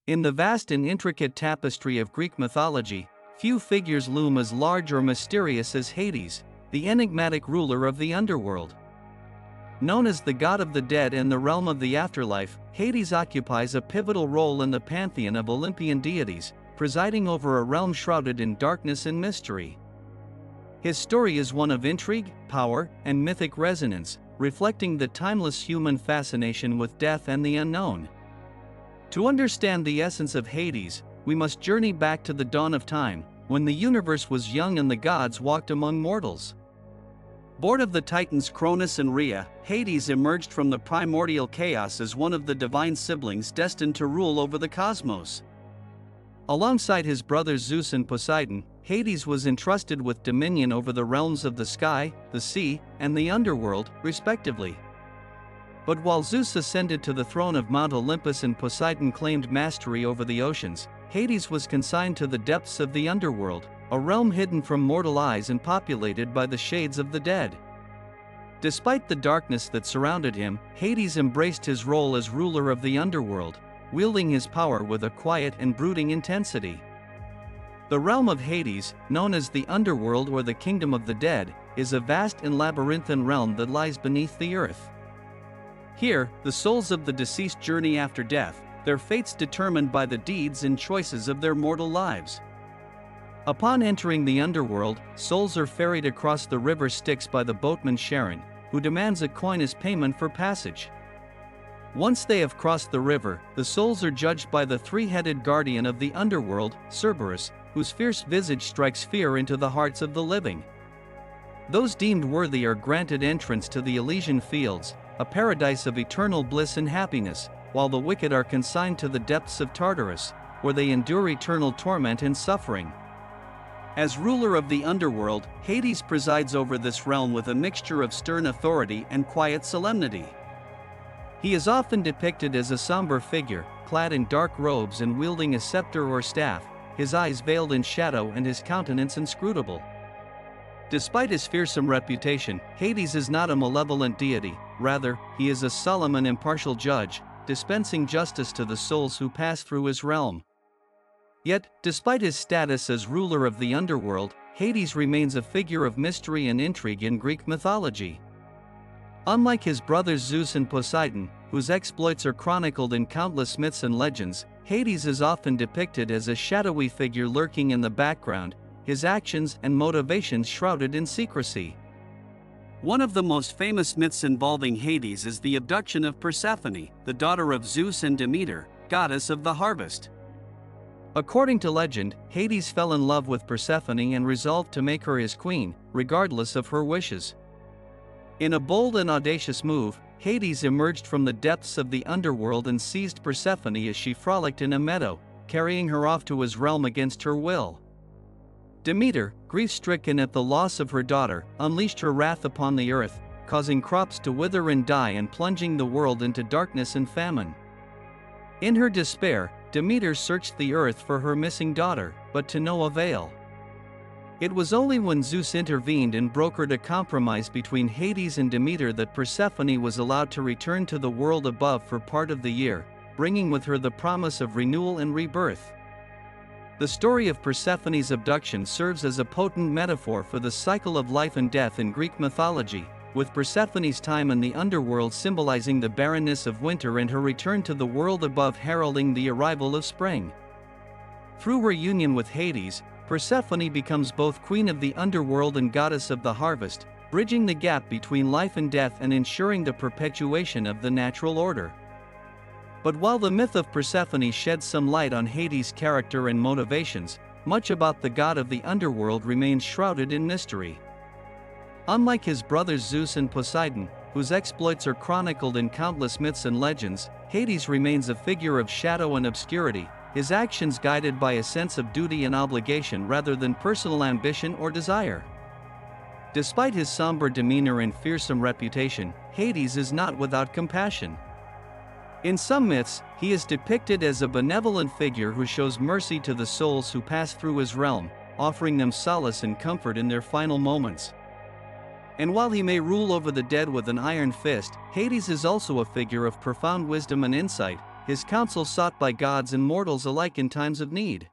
In the vast and intricate tapestry of Greek mythology, few figures loom as large or mysterious as Hades, the enigmatic ruler of the underworld. Known as the god of the dead and the realm of the afterlife, Hades occupies a pivotal role in the pantheon of Olympian deities, presiding over a realm shrouded in darkness and mystery. His story is one of intrigue, power, and mythic resonance, reflecting the timeless human fascination with death and the unknown. To understand the essence of Hades, we must journey back to the dawn of time, when the universe was young and the gods walked among mortals. Born of the Titans Cronus and Rhea, Hades emerged from the primordial chaos as one of the divine siblings destined to rule over the cosmos. Alongside his brothers Zeus and Poseidon, Hades was entrusted with dominion over the realms of the sky, the sea, and the underworld, respectively. But while Zeus ascended to the throne of Mount Olympus and Poseidon claimed mastery over the oceans, Hades was consigned to the depths of the underworld, a realm hidden from mortal eyes and populated by the shades of the dead. Despite the darkness that surrounded him, Hades embraced his role as ruler of the underworld, wielding his power with a quiet and brooding intensity. The realm of Hades, known as the Underworld or the Kingdom of the Dead, is a vast and labyrinthine realm that lies beneath the earth. Here, the souls of the deceased journey after death, their fates determined by the deeds and choices of their mortal lives. Upon entering the underworld, souls are ferried across the river Styx by the boatman Charon, who demands a coin as payment for passage. Once they have crossed the river, the souls are judged by the three-headed guardian of the underworld, Cerberus, whose fierce visage strikes fear into the hearts of the living. Those deemed worthy are granted entrance to the Elysian fields, a paradise of eternal bliss and happiness, while the wicked are consigned to the depths of Tartarus, where they endure eternal torment and suffering. As ruler of the underworld, Hades presides over this realm with a mixture of stern authority and quiet solemnity. He is often depicted as a somber figure, clad in dark robes and wielding a scepter or staff, his eyes veiled in shadow and his countenance inscrutable. Despite his fearsome reputation, Hades is not a malevolent deity, rather, he is a solemn and impartial judge, dispensing justice to the souls who pass through his realm. Yet, despite his status as ruler of the underworld, Hades remains a figure of mystery and intrigue in Greek mythology. Unlike his brothers Zeus and Poseidon, whose exploits are chronicled in countless myths and legends, Hades is often depicted as a shadowy figure lurking in the background, his actions and motivations shrouded in secrecy. One of the most famous myths involving Hades is the abduction of Persephone, the daughter of Zeus and Demeter, goddess of the harvest. According to legend, Hades fell in love with Persephone and resolved to make her his queen, regardless of her wishes. In a bold and audacious move, Hades emerged from the depths of the underworld and seized Persephone as she frolicked in a meadow, carrying her off to his realm against her will. Demeter, grief-stricken at the loss of her daughter, unleashed her wrath upon the earth, causing crops to wither and die and plunging the world into darkness and famine. In her despair, Demeter searched the earth for her missing daughter, but to no avail. It was only when Zeus intervened and brokered a compromise between Hades and Demeter that Persephone was allowed to return to the world above for part of the year, bringing with her the promise of renewal and rebirth. The story of Persephone's abduction serves as a potent metaphor for the cycle of life and death in Greek mythology, with Persephone's time in the underworld symbolizing the barrenness of winter and her return to the world above heralding the arrival of spring. Through her union with Hades, Persephone becomes both queen of the underworld and goddess of the harvest, bridging the gap between life and death and ensuring the perpetuation of the natural order. But while the myth of Persephone sheds some light on Hades' character and motivations, much about the god of the underworld remains shrouded in mystery. Unlike his brothers Zeus and Poseidon, whose exploits are chronicled in countless myths and legends, Hades remains a figure of shadow and obscurity, his actions guided by a sense of duty and obligation rather than personal ambition or desire. Despite his somber demeanor and fearsome reputation, Hades is not without compassion. In some myths, he is depicted as a benevolent figure who shows mercy to the souls who pass through his realm, offering them solace and comfort in their final moments. And while he may rule over the dead with an iron fist, Hades is also a figure of profound wisdom and insight, his counsel sought by gods and mortals alike in times of need.